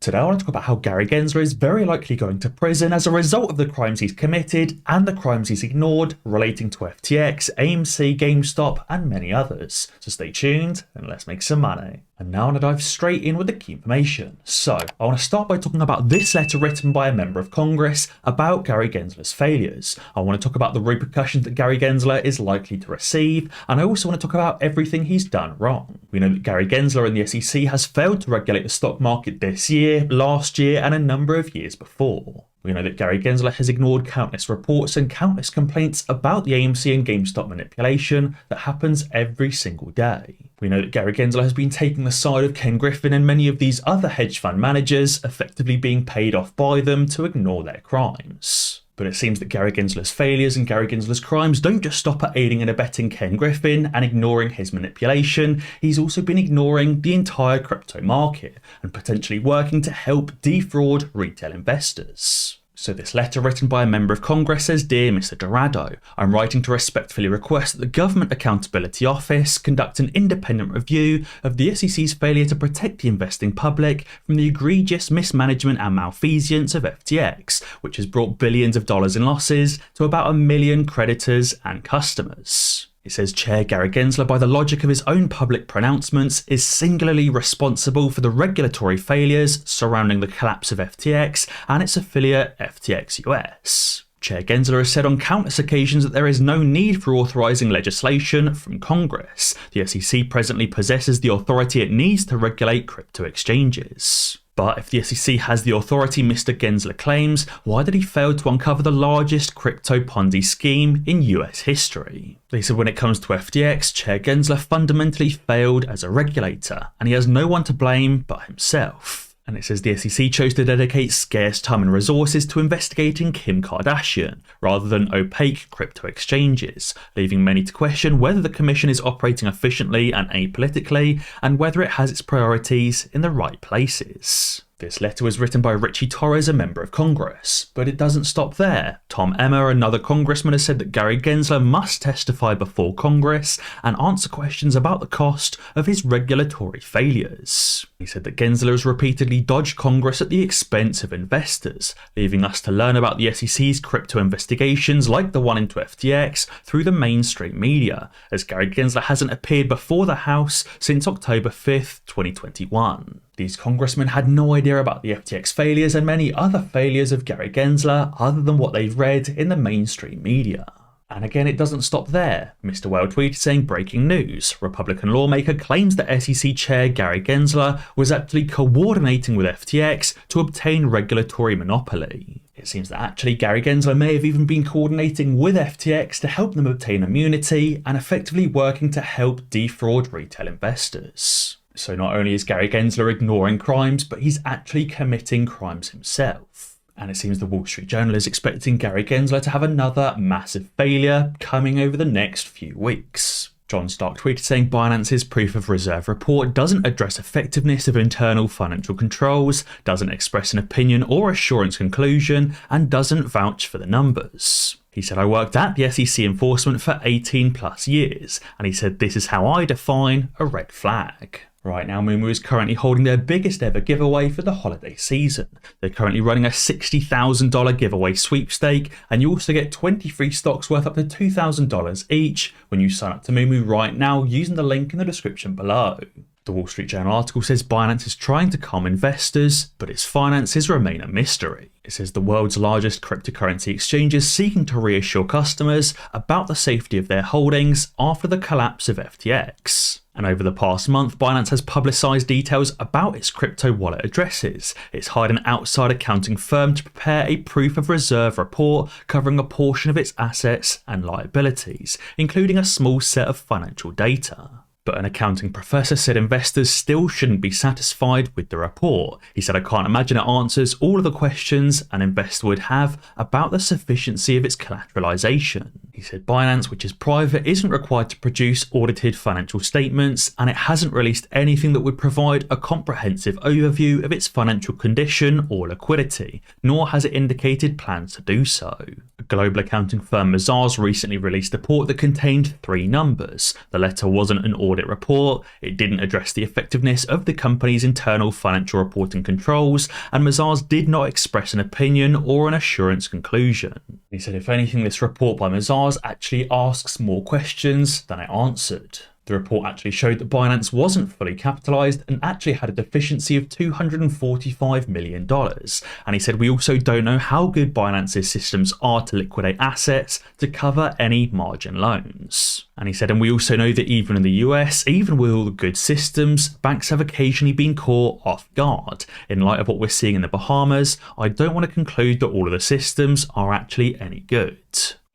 Today I want to talk about how Gary Gensler is very likely going to prison as a result of the crimes he's committed and the crimes he's ignored relating to FTX, AMC, GameStop and many others. So stay tuned and let's make some money. And now I want to dive straight in with the key information. So I want to start by talking about this letter written by a member of Congress about Gary Gensler's failures. I want to talk about the repercussions that Gary Gensler is likely to receive, and I also want to talk about everything he's done wrong. We know that Gary Gensler and the SEC has failed to regulate the stock market this year, last year and a number of years before. We know that Gary Gensler has ignored countless reports and countless complaints about the AMC and GameStop manipulation that happens every single day. We know that Gary Gensler has been taking the side of Ken Griffin and many of these other hedge fund managers, effectively being paid off by them to ignore their crimes. But it seems that Gary Gensler's failures and Gary Gensler's crimes don't just stop at aiding and abetting Ken Griffin and ignoring his manipulation. He's also been ignoring the entire crypto market and potentially working to help defraud retail investors. So this letter written by a member of Congress says, "Dear Mr. Dorado, I'm writing to respectfully request that the Government Accountability Office conduct an independent review of the SEC's failure to protect the investing public from the egregious mismanagement and malfeasance of FTX, which has brought billions of dollars in losses to about 1 million creditors and customers." It says Chair Gary Gensler, by the logic of his own public pronouncements, is singularly responsible for the regulatory failures surrounding the collapse of FTX and its affiliate FTX US. Chair Gensler has said on countless occasions that there is no need for authorising legislation from Congress. The SEC presently possesses the authority it needs to regulate crypto exchanges. But if the SEC has the authority Mr. Gensler claims, why did he fail to uncover the largest crypto Ponzi scheme in US history? They said when it comes to FTX, Chair Gensler fundamentally failed as a regulator, and he has no one to blame but himself. And it says the SEC chose to dedicate scarce time and resources to investigating Kim Kardashian, rather than opaque crypto exchanges, leaving many to question whether the commission is operating efficiently and apolitically, and whether it has its priorities in the right places. This letter was written by Richie Torres, a member of Congress, but it doesn't stop there. Tom Emmer, another congressman, has said that Gary Gensler must testify before Congress and answer questions about the cost of his regulatory failures. He said that Gensler has repeatedly dodged Congress at the expense of investors, leaving us to learn about the SEC's crypto investigations like the one into FTX through the mainstream media, as Gary Gensler hasn't appeared before the House since October 5th, 2021. These congressmen had no idea about the FTX failures and many other failures of Gary Gensler other than what they've read in the mainstream media. And again, it doesn't stop there. Mr. Whale tweeted saying, "Breaking news. Republican lawmaker claims that SEC Chair Gary Gensler was actually coordinating with FTX to obtain regulatory monopoly." It seems that actually Gary Gensler may have even been coordinating with FTX to help them obtain immunity and effectively working to help defraud retail investors. So not only is Gary Gensler ignoring crimes, but he's actually committing crimes himself. And it seems the Wall Street Journal is expecting Gary Gensler to have another massive failure coming over the next few weeks. John Stark tweeted saying Binance's proof of reserve report doesn't address effectiveness of internal financial controls, doesn't express an opinion or assurance conclusion, and doesn't vouch for the numbers. He said, "I worked at the SEC enforcement for 18 plus years, and he said this is how I define a red flag." Right now, MooMoo is currently holding their biggest ever giveaway for the holiday season. They're currently running a $60,000 giveaway sweepstake, and you also get 20 free stocks worth up to $2,000 each when you sign up to MooMoo right now using the link in the description below. The Wall Street Journal article says Binance is trying to calm investors, but its finances remain a mystery. It says the world's largest cryptocurrency exchange is seeking to reassure customers about the safety of their holdings after the collapse of FTX. And over the past month, Binance has publicised details about its crypto wallet addresses. It's hired an outside accounting firm to prepare a proof of reserve report covering a portion of its assets and liabilities, including a small set of financial data. But an accounting professor said investors still shouldn't be satisfied with the report. He said, "I can't imagine it answers all of the questions an investor would have about the sufficiency of its collateralization." He said Binance, which is private, isn't required to produce audited financial statements, and it hasn't released anything that would provide a comprehensive overview of its financial condition or liquidity, nor has it indicated plans to do so. A global accounting firm Mazars recently released a report that contained 3 numbers. The letter wasn't an audit report, it didn't address the effectiveness of the company's internal financial reporting controls, and Mazars did not express an opinion or an assurance conclusion. He said if anything, this report by Mazars actually asks more questions than it answered. The report actually showed that Binance wasn't fully capitalized and actually had a deficiency of $245 million. And he said, we also don't know how good Binance's systems are to liquidate assets to cover any margin loans. And he said, and we also know that even in the US, even with all the good systems, banks have occasionally been caught off guard. In light of what we're seeing in the Bahamas, I don't want to conclude that all of the systems are actually any good.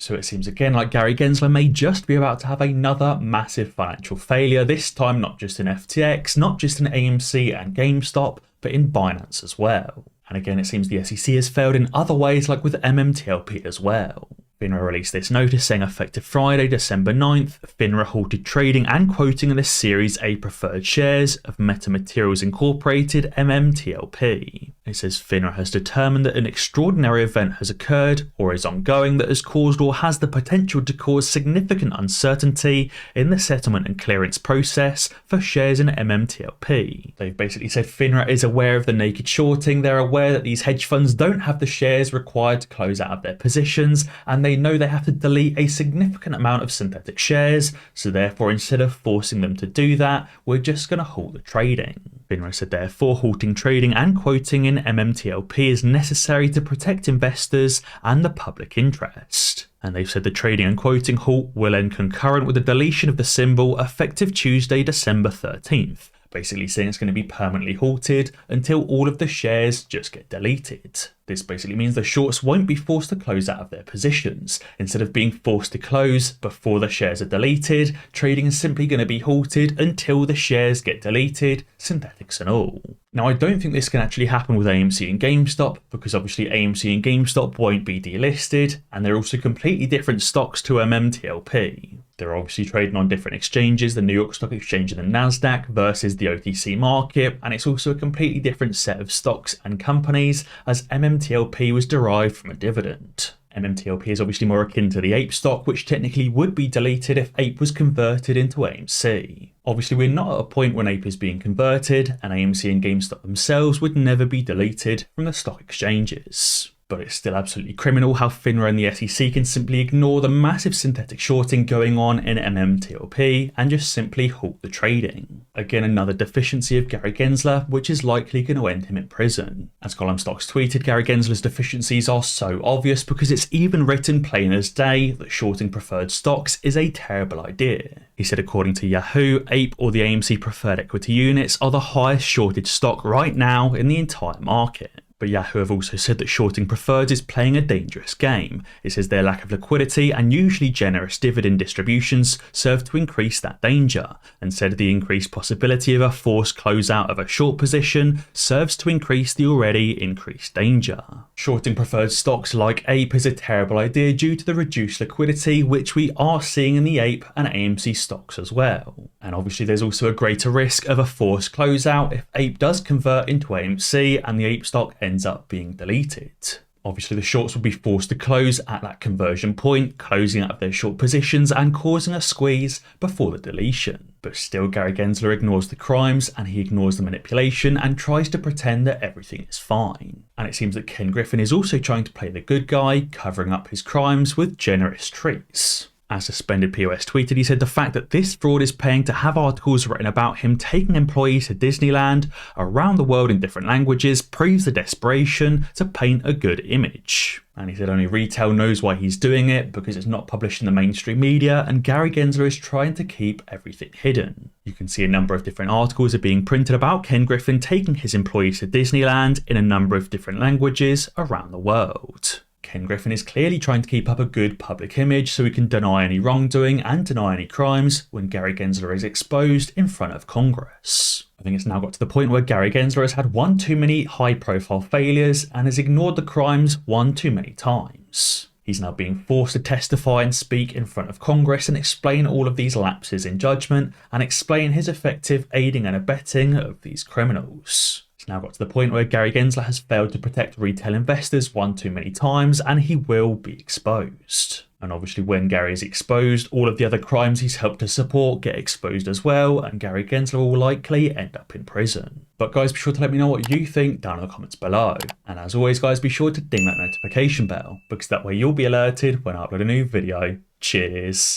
So it seems again like Gary Gensler may just be about to have another massive financial failure, this time not just in FTX, not just in AMC and GameStop, but in Binance as well. And again, it seems the SEC has failed in other ways, like with MMTLP as well. FINRA released this notice saying effective Friday, December 9th, FINRA halted trading and quoting in the Series A preferred shares of Metamaterials Incorporated MMTLP. It says FINRA has determined that an extraordinary event has occurred or is ongoing that has caused or has the potential to cause significant uncertainty in the settlement and clearance process for shares in MMTLP. They've basically said FINRA is aware of the naked shorting, they're aware that these hedge funds don't have the shares required to close out of their positions, and they know they have to delete a significant amount of synthetic shares, so therefore instead of forcing them to do that, we're just going to halt the trading. FINRA said therefore halting trading and quoting in MMTLP is necessary to protect investors and the public interest. And they've said the trading and quoting halt will end concurrent with the deletion of the symbol effective Tuesday, December 13th. Basically saying it's going to be permanently halted until all of the shares just get deleted. This basically means the shorts won't be forced to close out of their positions. Instead of being forced to close before the shares are deleted, trading is simply going to be halted until the shares get deleted, synthetics and all. Now, I don't think this can actually happen with AMC and GameStop, because obviously AMC and GameStop won't be delisted, and they're also completely different stocks to MMTLP. They're obviously trading on different exchanges, the New York Stock Exchange and the Nasdaq versus the OTC market, and it's also a completely different set of stocks and companies, as MMTLP was derived from a dividend. MMTLP is obviously more akin to the Ape stock, which technically would be deleted if Ape was converted into AMC. Obviously, we're not at a point when Ape is being converted, and AMC and GameStop themselves would never be deleted from the stock exchanges. But it's still absolutely criminal how FINRA and the SEC can simply ignore the massive synthetic shorting going on in MMTLP and just simply halt the trading. Again, another deficiency of Gary Gensler, which is likely going to end him in prison. As Column Stocks tweeted, Gary Gensler's deficiencies are so obvious because it's even written plain as day that shorting preferred stocks is a terrible idea. He said according to Yahoo, Ape or the AMC preferred equity units are the highest shorted stock right now in the entire market. But Yahoo have also said that shorting preferreds is playing a dangerous game. It says their lack of liquidity and usually generous dividend distributions serve to increase that danger, and said the increased possibility of a forced closeout of a short position serves to increase the already increased danger. Shorting preferred stocks like Ape is a terrible idea due to the reduced liquidity which we are seeing in the Ape and AMC stocks as well. And obviously there's also a greater risk of a forced closeout if Ape does convert into AMC and the Ape stock ends up being deleted. Obviously the shorts will be forced to close at that conversion point, closing out of their short positions and causing a squeeze before the deletion. But still, Gary Gensler ignores the crimes and he ignores the manipulation and tries to pretend that everything is fine. And it seems that Ken Griffin is also trying to play the good guy, covering up his crimes with generous treats. As Suspended POS tweeted, he said the fact that this fraud is paying to have articles written about him taking employees to Disneyland around the world in different languages proves the desperation to paint a good image. And he said only retail knows why he's doing it, because it's not published in the mainstream media, and Gary Gensler is trying to keep everything hidden. You can see a number of different articles are being printed about Ken Griffin taking his employees to Disneyland in a number of different languages around the world. Ken Griffin is clearly trying to keep up a good public image so he can deny any wrongdoing and deny any crimes when Gary Gensler is exposed in front of Congress. I think it's now got to the point where Gary Gensler has had one too many high-profile failures and has ignored the crimes one too many times. He's now being forced to testify and speak in front of Congress and explain all of these lapses in judgment and explain his effective aiding and abetting of these criminals. It's now got to the point where Gary Gensler has failed to protect retail investors one too many times, and he will be exposed. And obviously when Gary is exposed, all of the other crimes he's helped to support get exposed as well, and Gary Gensler will likely end up in prison. But guys, be sure to let me know what you think down in the comments below. And as always guys, be sure to ding that notification bell, because that way you'll be alerted when I upload a new video. Cheers.